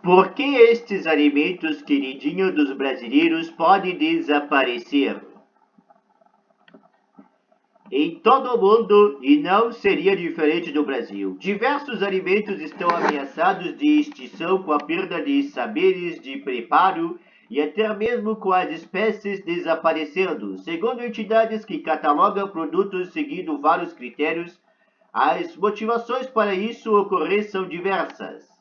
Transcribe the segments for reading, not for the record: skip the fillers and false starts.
Por que estes alimentos queridinhos dos brasileiros podem desaparecer? Em todo o mundo, e não seria diferente do Brasil, diversos alimentos estão ameaçados de extinção com a perda de saberes de preparo e até mesmo com as espécies desaparecendo. Segundo entidades que catalogam produtos seguindo vários critérios, as motivações para isso ocorrer são diversas.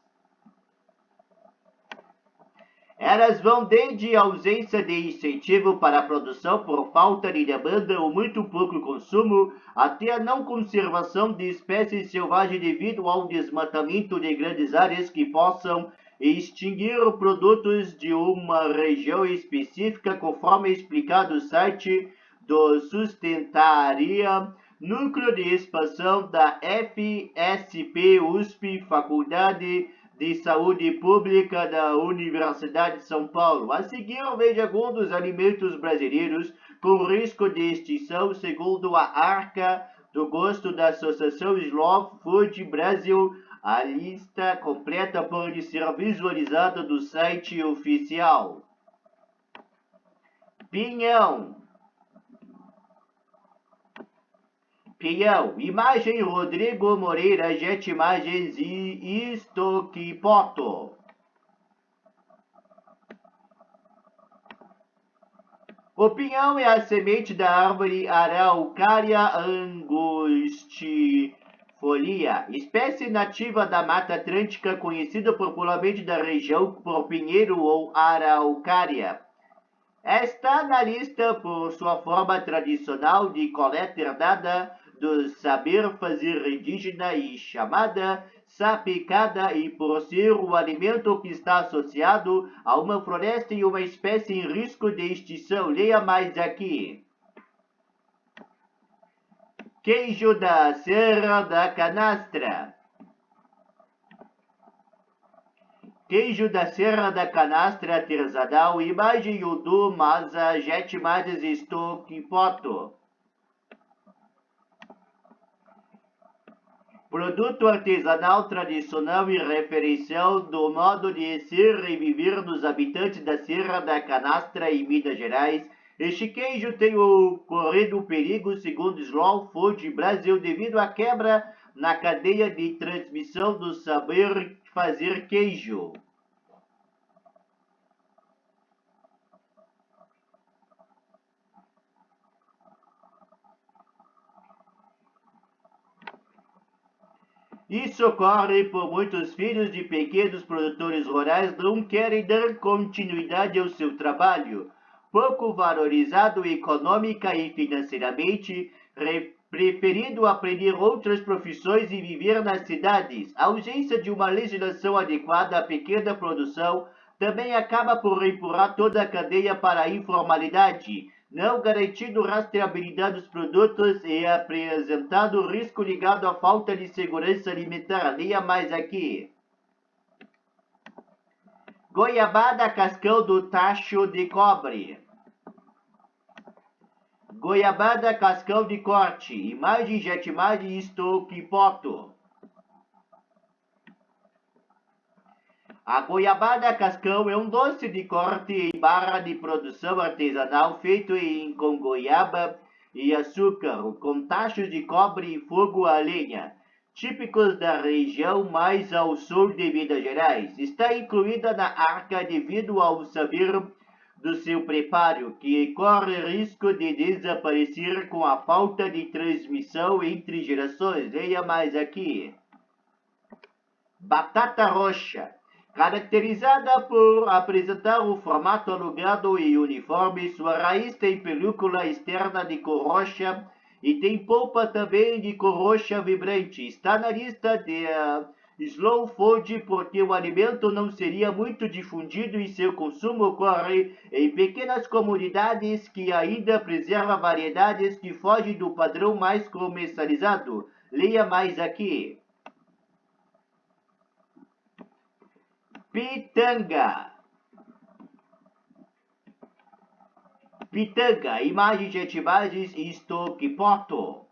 Elas vão desde a ausência de incentivo para a produção por falta de demanda ou muito pouco consumo, até a não conservação de espécies selvagens devido ao desmatamento de grandes áreas que possam extinguir produtos de uma região específica, conforme explicado no site do Sustentaria, Núcleo de Expansão da FSP USP, Faculdade de Saúde Pública da Universidade de São Paulo. A seguir, veja alguns dos alimentos brasileiros com risco de extinção, segundo a Arca do Gosto da Associação Slow Food Brasil. A lista completa pode ser visualizada do site oficial. Pinhão. Imagem Rodrigo Moreira, Jet Imagens e Estoquipoto. O pinhão é a semente da árvore Araucaria angustifolia, espécie nativa da Mata Atlântica, conhecida popularmente da região por pinheiro ou araucária. Está na lista por sua forma tradicional de coleta herdada do saber fazer indígena e chamada sapicada, e por ser o alimento que está associado a uma floresta e uma espécie em risco de extinção. Leia mais aqui. Queijo da Serra da Canastra. Queijo da Serra da Canastra artesanal, imagem Udu Masa Jet Imagens Estoquipoto. Produto artesanal tradicional e referencial do modo de ser e viver dos habitantes da Serra da Canastra em Minas Gerais. Este queijo tem corrido perigo, segundo Slow Food Brasil, devido à quebra na cadeia de transmissão do saber fazer queijo. Isso ocorre por muitos filhos de pequenos produtores rurais não querem dar continuidade ao seu trabalho, pouco valorizado econômica e financeiramente, preferindo aprender outras profissões e viver nas cidades. A ausência de uma legislação adequada à pequena produção também acaba por empurrar toda a cadeia para a informalidade, não garantindo rastreabilidade dos produtos e apresentando risco ligado à falta de segurança alimentar. Leia mais aqui. Goiabada cascão do tacho de cobre. Goiabada cascão de corte. Imagem Jet Imagem Estoquipoto. A goiabada cascão é um doce de corte em barra de produção artesanal feito com goiaba e açúcar, com tachos de cobre e fogo a lenha, típicos da região mais ao sul de Minas Gerais. Está incluída na arca devido ao saber do seu preparo, que corre risco de desaparecer com a falta de transmissão entre gerações. Leia mais aqui. Batata roxa. Caracterizada por apresentar um formato alongado e uniforme, sua raiz tem película externa de cor roxa e tem polpa também de cor roxa vibrante. Está na lista de Slow Food porque o alimento não seria muito difundido e seu consumo ocorre em pequenas comunidades que ainda preservam variedades que fogem do padrão mais comercializado. Leia mais aqui. Pitanga. Imagem Jet Imagens Estoquipoto.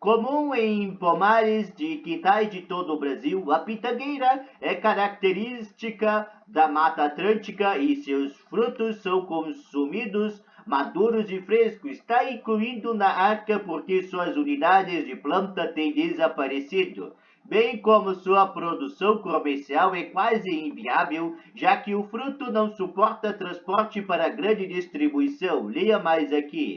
Comum em pomares de quintais de todo o Brasil, a pitangueira é característica da Mata Atlântica e seus frutos são consumidos maduros e frescos. Está incluindo na arca porque suas unidades de planta têm desaparecido, bem como sua produção comercial é quase inviável, já que o fruto não suporta transporte para grande distribuição. Leia mais aqui.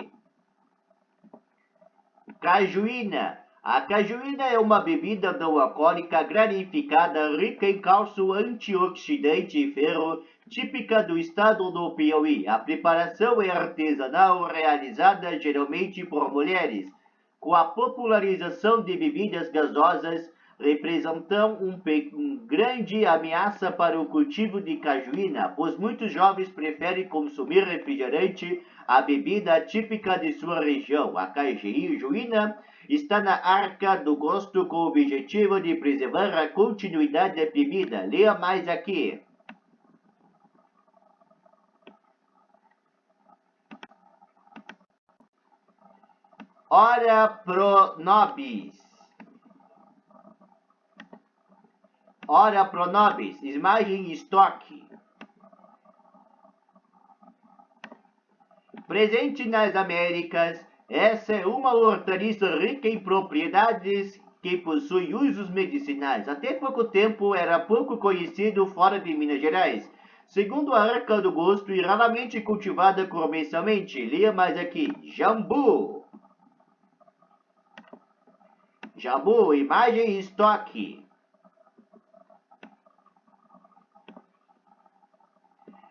Cajuína. A cajuína é uma bebida não alcoólica granificada rica em cálcio, antioxidante e ferro, típica do estado do Piauí. A preparação é artesanal, realizada geralmente por mulheres. Com a popularização de bebidas gasosas, representam grande ameaça para o cultivo de cajuína, pois muitos jovens preferem consumir refrigerante, a bebida típica de sua região. A cajuína está na arca do gosto com o objetivo de preservar a continuidade da bebida. Leia mais aqui. Ora pro nobis. Ora pro nobis, imagem estoque. Presente nas Américas, essa é uma hortaliça rica em propriedades que possui usos medicinais. Até pouco tempo era pouco conhecido fora de Minas Gerais. Segundo a arca do gosto e raramente cultivada comercialmente. Leia mais aqui. Jambu. Jambu, imagem e estoque.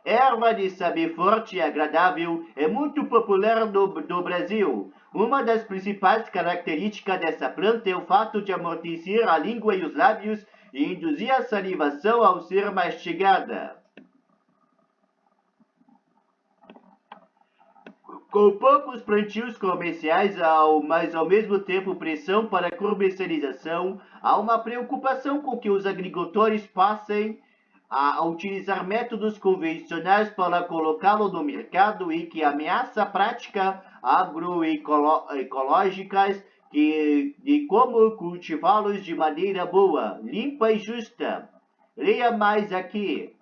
Erva de sabor forte e agradável é muito popular no Brasil. Uma das principais características dessa planta é o fato de amortecer a língua e os lábios e induzir a salivação ao ser mastigada. Com poucos plantios comerciais, mas ao mesmo tempo pressão para comercialização, há uma preocupação com que os agricultores passem a utilizar métodos convencionais para colocá-lo no mercado e que ameaça práticas agroecológicas de como cultivá-los de maneira boa, limpa e justa. Leia mais aqui.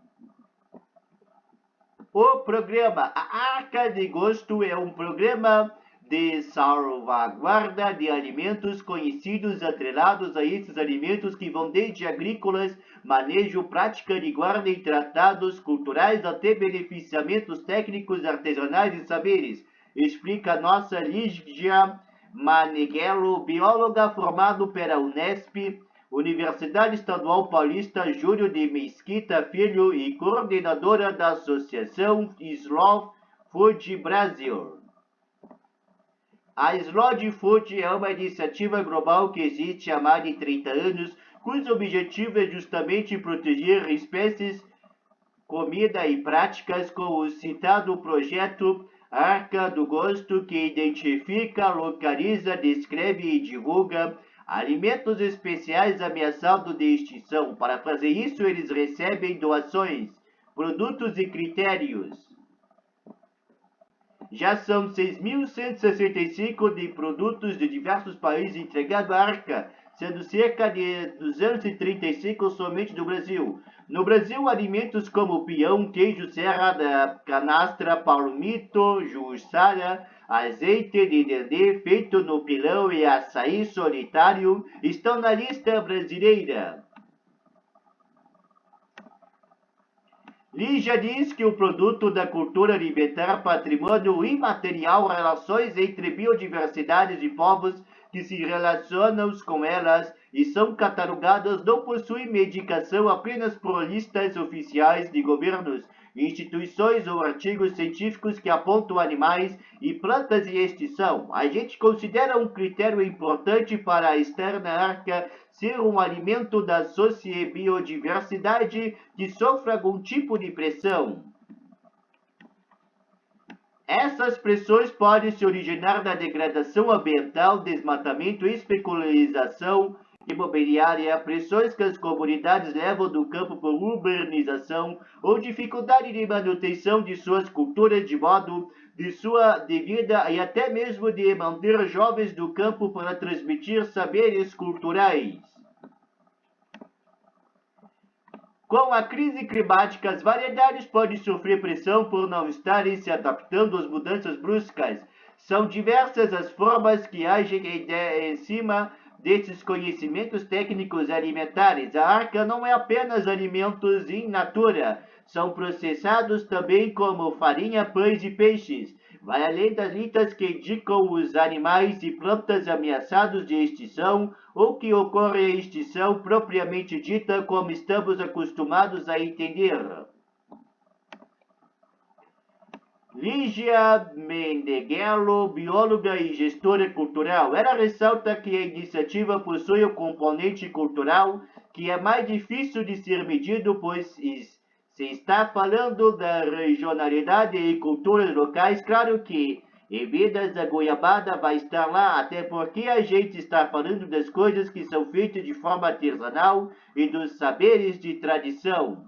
O programa A Arca de Gosto é um programa de salvaguarda de alimentos conhecidos atrelados a esses alimentos que vão desde agrícolas, manejo, prática de guarda e tratados culturais até beneficiamentos técnicos, artesanais e saberes, explica nossa Lígia Maneghello, bióloga formada pela Unesp, Universidade Estadual Paulista Júlio de Mesquita Filho e coordenadora da Associação Slow Food Brasil. A Slow Food é uma iniciativa global que existe há mais de 30 anos, cujo objetivo é justamente proteger espécies, comida e práticas com o citado projeto Arca do Gosto, que identifica, localiza, descreve e divulga alimentos especiais ameaçados de extinção. Para fazer isso, eles recebem doações, produtos e critérios. Já são 6.165 de produtos de diversos países entregados à arca, sendo cerca de 235 somente do Brasil. No Brasil, alimentos como peão, queijo serra da canastra, palmito, jussara, azeite de dendê feito no pilão e açaí solitário estão na lista brasileira. Lígia diz que o produto da cultura alimentar, patrimônio imaterial, relações entre biodiversidades e povos que se relacionam com elas e são catalogadas não possuem medicação apenas por listas oficiais de governos, instituições ou artigos científicos que apontam animais e plantas em extinção. A gente considera um critério importante para estar na arca ser um alimento da sociobiodiversidade que sofre algum tipo de pressão. Essas pressões podem se originar da degradação ambiental, desmatamento, especulação imobiliária, pressões que as comunidades levam do campo por urbanização ou dificuldade de manutenção de suas culturas de modo de sua vida e até mesmo de manter jovens do campo para transmitir saberes culturais. Com a crise climática, as variedades podem sofrer pressão por não estarem se adaptando às mudanças bruscas. São diversas as formas que agem em cima desses conhecimentos técnicos alimentares. A arca não é apenas alimentos in natura, são processados também como farinha, pães e peixes. Vai além das listas que indicam os animais e plantas ameaçados de extinção ou que ocorre a extinção propriamente dita como estamos acostumados a entender. Lígia Meneghello, bióloga e gestora cultural, ela ressalta que a iniciativa possui um componente cultural que é mais difícil de ser medido, pois se está falando da regionalidade e culturas locais. Claro que em vidas a goiabada vai estar lá, até porque a gente está falando das coisas que são feitas de forma artesanal e dos saberes de tradição.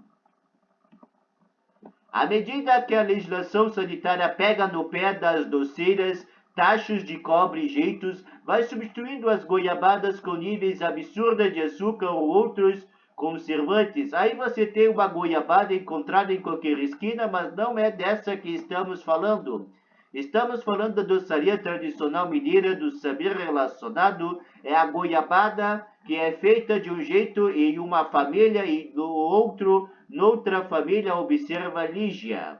À medida que a legislação sanitária pega no pé das doceiras, tachos de cobre e jeitos, vai substituindo as goiabadas com níveis absurdos de açúcar ou outros conservantes. Aí você tem uma goiabada encontrada em qualquer esquina, mas não é dessa que estamos falando. Estamos falando da doçaria tradicional mineira, do saber relacionado, é a goiabada que é feita de um jeito em uma família e do outro noutra família, observa Lígia.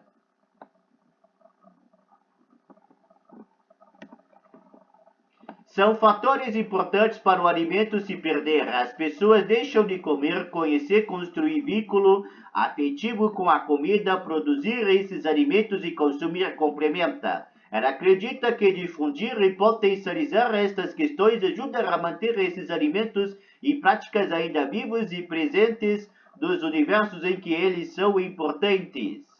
São fatores importantes para o alimento se perder. As pessoas deixam de comer, conhecer, construir vínculo afetivo com a comida, produzir esses alimentos e consumir complementa. Ela acredita que difundir e potencializar estas questões ajuda a manter esses alimentos e práticas ainda vivos e presentes dos universos em que eles são importantes.